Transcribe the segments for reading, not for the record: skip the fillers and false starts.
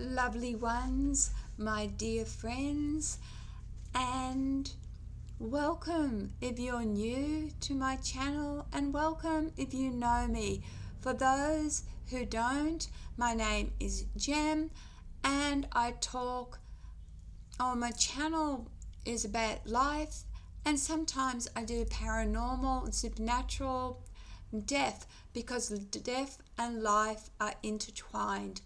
lovely ones, my dear friends, and welcome if you're new to my channel, and welcome if you know me. For those who don't, my name is Jem, and my channel is about life, and sometimes I do paranormal and supernatural, death, because death and life are intertwined.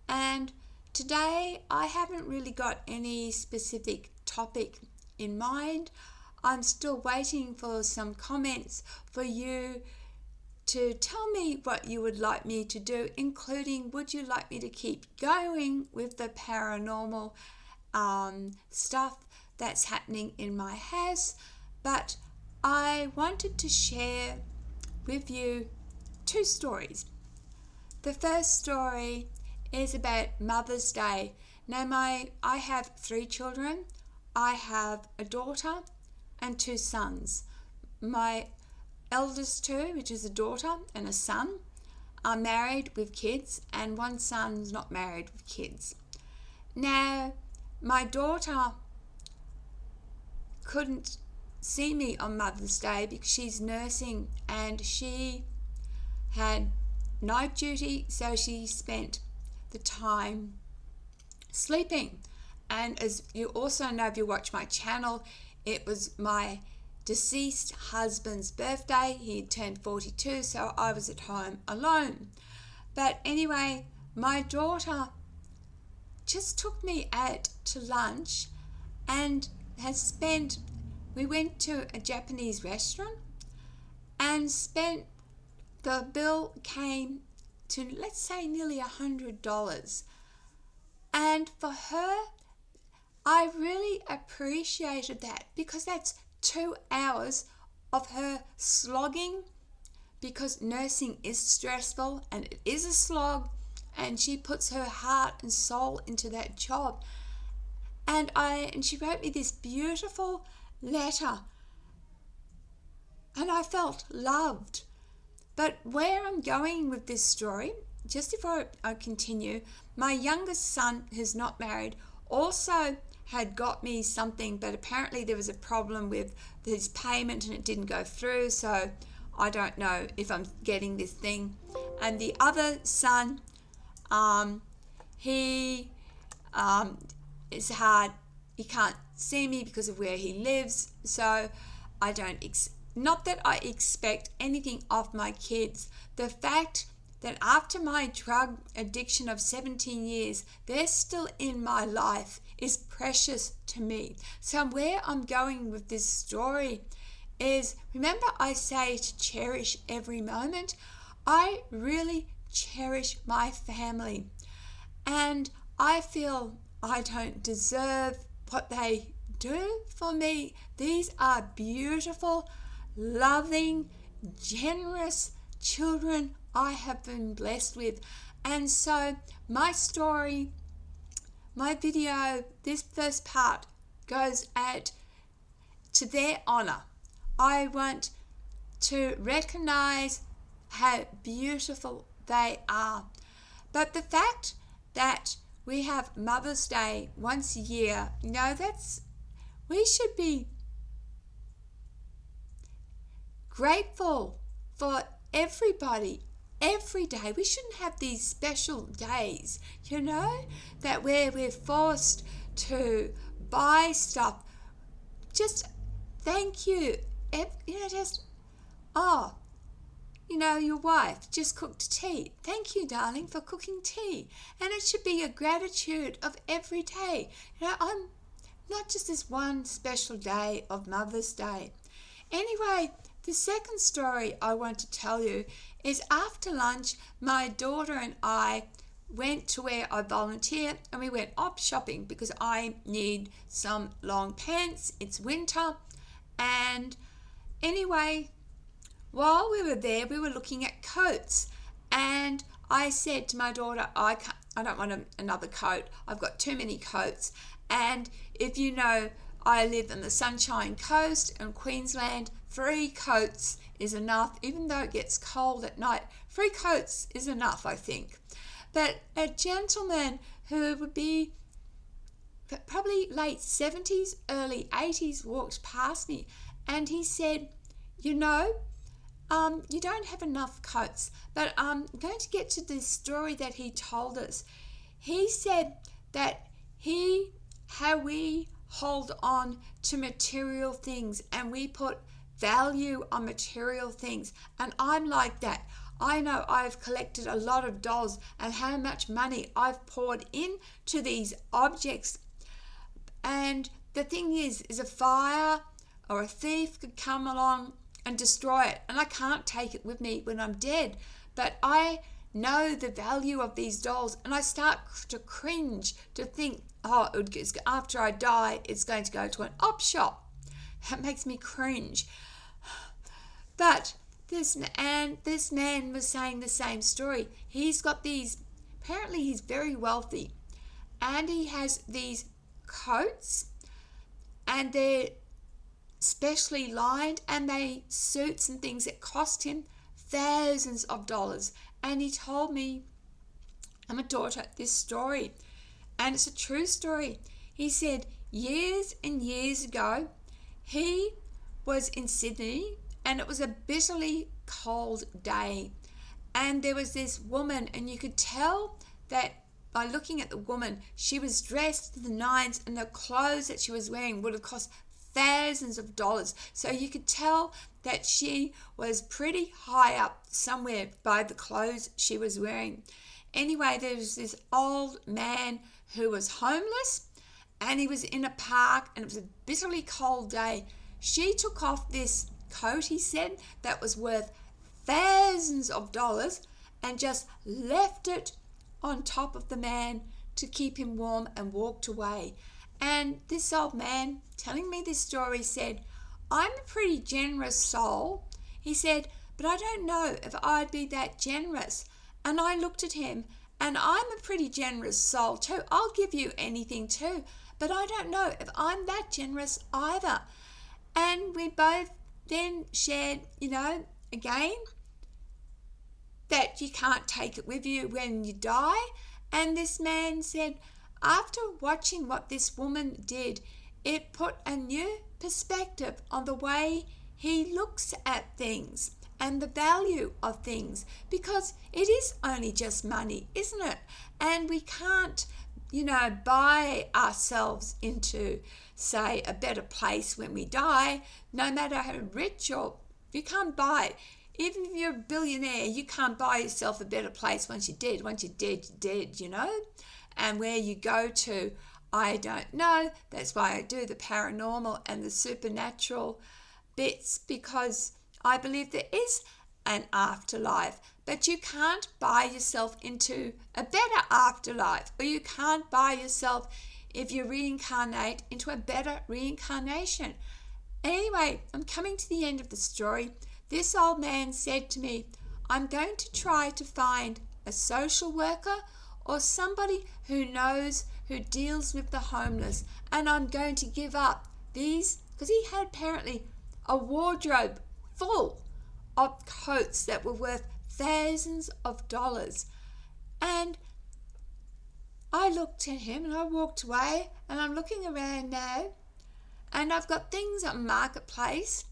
And today I haven't really got any specific topic in mind. I'm still waiting for some comments for you to tell me what you would like me to do, including would you like me to keep going with the paranormal stuff that's happening in my house. But I wanted to share with you two stories. The first story is about Mother's Day. Now I have 3 children. I have a daughter and 2 sons. My eldest 2, which is a daughter and a son, are married with kids, and one son's not married with kids. Now, my daughter couldn't see me on Mother's Day because she's nursing and she had night duty, so she spent the time sleeping. And as you also know, if you watch my channel, it was my deceased husband's birthday. He had turned 42, so I was at home alone. But anyway, my daughter just took me out to lunch and we went to a Japanese restaurant and the bill came to, let's say, nearly $100. And for her, I really appreciated that, because that's 2 hours of her slogging, because nursing is stressful and it is a slog, and she puts her heart and soul into that job. And she wrote me this beautiful letter, and I felt loved. But where I'm going with this story, just before I continue, my youngest son, who's not married, also had got me something, but apparently there was a problem with his payment and it didn't go through, so I don't know if I'm getting this thing. And the other son, he is hard. He can't see me because of where he lives, so I don't not that I expect anything of my kids. The fact that after my drug addiction of 17 years, they're still in my life is precious to me. So where I'm going with this story is, remember I say to cherish every moment. I really cherish my family, and I feel I don't deserve what they do for me. These are beautiful, loving, generous children I have been blessed with. And so my story, my video, this first part goes out to their honor. I want to recognize how beautiful they are. But the fact that we have Mother's Day once a year, we should be grateful for everybody every day. We shouldn't have these special days, that where we're forced to buy stuff. Just thank you. Your wife just cooked tea. Thank you, darling, for cooking tea. And it should be a gratitude of every day. I'm not just this one special day of Mother's Day. Anyway, the second story I want to tell you is, after lunch, my daughter and I went to where I volunteer, and we went op shopping because I need some long pants. It's winter. And anyway, while we were there, we were looking at coats, and I said to my daughter, I don't want another coat. I've got too many coats. And if you know, I live on the Sunshine Coast in Queensland. 3 coats is enough, even though it gets cold at night. 3 coats is enough, I think. But a gentleman who would be probably late 70s, early 80s walked past me, and he said, you know, you don't have enough coats. But I'm going to get to this story that he told us. He said that how we hold on to material things and we put value on material things. And I'm like that. I know I've collected a lot of dolls and how much money I've poured into these objects. And the thing is a fire or a thief could come along and destroy it, and I can't take it with me when I'm dead. But I know the value of these dolls, and I start to cringe to think, after I die, it's going to go to an op shop. That makes me cringe. But this man was saying the same story. He's got these, apparently he's very wealthy, and he has these coats, and they're specially lined, and they suits and things that cost him thousands of dollars. And he told me, my daughter, this story, and it's a true story. He said years and years ago, he was in Sydney, and it was a bitterly cold day, and there was this woman, and you could tell that by looking at the woman, she was dressed to the nines, and the clothes that she was wearing would have cost thousands of dollars. So you could tell that she was pretty high up somewhere by the clothes she was wearing. Anyway, there was this old man who was homeless, and he was in a park, and it was a bitterly cold day. She took off this coat, he said, that was worth thousands of dollars, and just left it on top of the man to keep him warm, and walked away. And this old man telling me this story said, I'm a pretty generous soul. He said, but I don't know if I'd be that generous. And I looked at him, and I'm a pretty generous soul too. I'll give you anything too, but I don't know if I'm that generous either. And we both then shared, again, that you can't take it with you when you die. And this man said, after watching what this woman did, it put a new perspective on the way he looks at things and the value of things, because it is only just money, isn't it? And we can't, buy ourselves into, say, a better place when we die, no matter how rich or you can't buy. Even if you're a billionaire, you can't buy yourself a better place once you're dead. Once you're dead, you're dead, And where you go to, I don't know. That's why I do the paranormal and the supernatural bits, because I believe there is an afterlife. But you can't buy yourself into a better afterlife, or you can't buy yourself, if you reincarnate, into a better reincarnation. Anyway, I'm coming to the end of the story. This old man said to me, I'm going to try to find a social worker or somebody who knows, who deals with the homeless, and I'm going to give up these, because he had apparently a wardrobe full of coats that were worth thousands of dollars. And I looked at him and I walked away, and I'm looking around now, and I've got things on Marketplace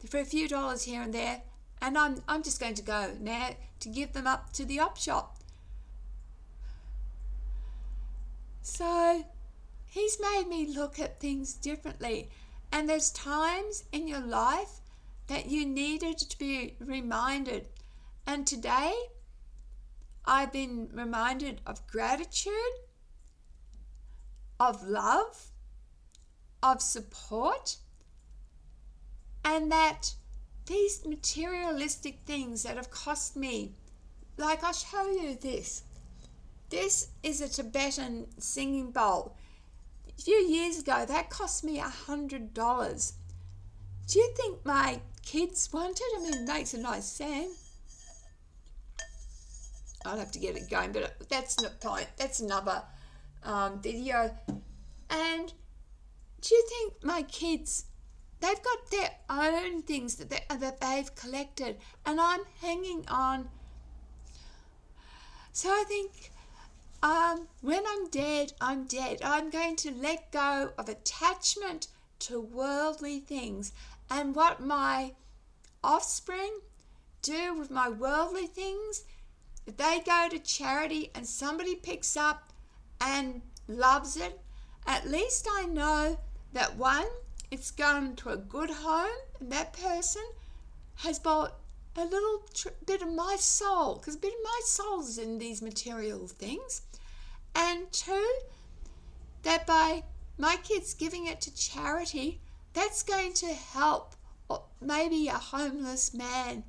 for a few dollars here and there, and I'm just going to go now to give them up to the op shop. So he's made me look at things differently, and there's times in your life that you needed to be reminded. And today I've been reminded of gratitude, of love, of support, and that these materialistic things that have cost me, like I'll show you this. This is a Tibetan singing bowl. A few years ago, that cost me $100. Do you think my kids want it? I mean, it makes a nice sound. I'll have to get it going, but that's the point. That's another video. And do you think my kids, they've got their own things that they've collected, and I'm hanging on So I think when I'm dead, I'm dead. I'm going to let go of attachment to worldly things. And what my offspring do with my worldly things, if they go to charity and somebody picks up and loves it, at least I know that one, it's gone to a good home, and that person has bought a little bit of my soul, because a bit of my soul is in these material things. And two, that by my kids giving it to charity, that's going to help maybe a homeless man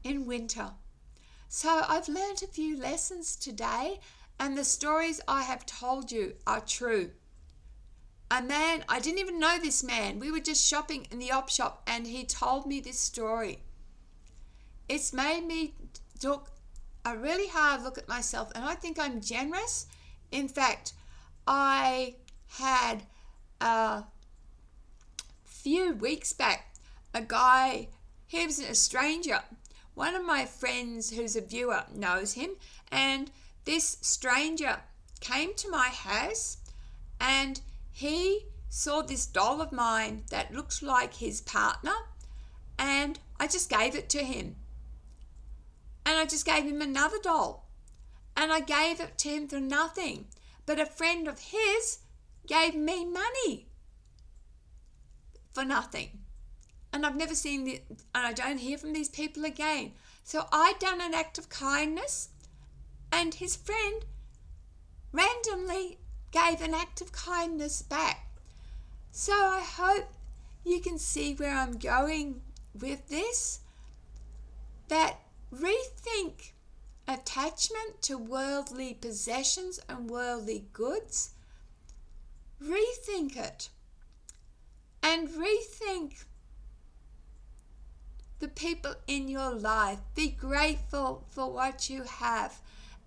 in winter. So I've learned a few lessons today, and the stories I have told you are true. A man, I didn't even know this man. We were just shopping in the op shop and he told me this story. It's made me took a really hard look at myself, and I think I'm generous. In fact, I had a few weeks back a guy, he was a stranger. One of my friends who's a viewer knows him, and this stranger came to my house and he saw this doll of mine that looked like his partner, and I just gave it to him. And I just gave him another doll, and I gave it to him for nothing. But a friend of his gave me money for nothing. And I've never seen and I don't hear from these people again. So I done an act of kindness, and his friend randomly gave an act of kindness back. So I hope you can see where I'm going with this, that rethink attachment to worldly possessions and worldly goods. Rethink it, and rethink the people in your life. Be grateful for what you have.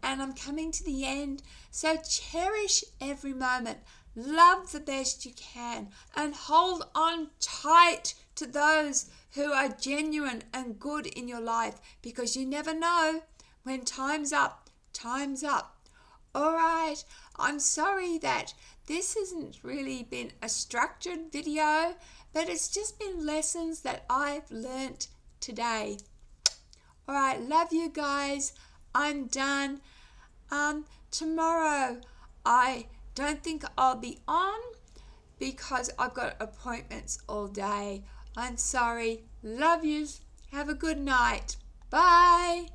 And I'm coming to the end, so cherish every moment. Love the best you can, and hold on tight to those who are genuine and good in your life, because you never know when time's up, time's up. All right, I'm sorry that this hasn't really been a structured video, but it's just been lessons that I've learnt today. All right, love you guys. I'm done. Tomorrow I don't think I'll be on because I've got appointments all day. I'm sorry. Love yous. Have a good night. Bye.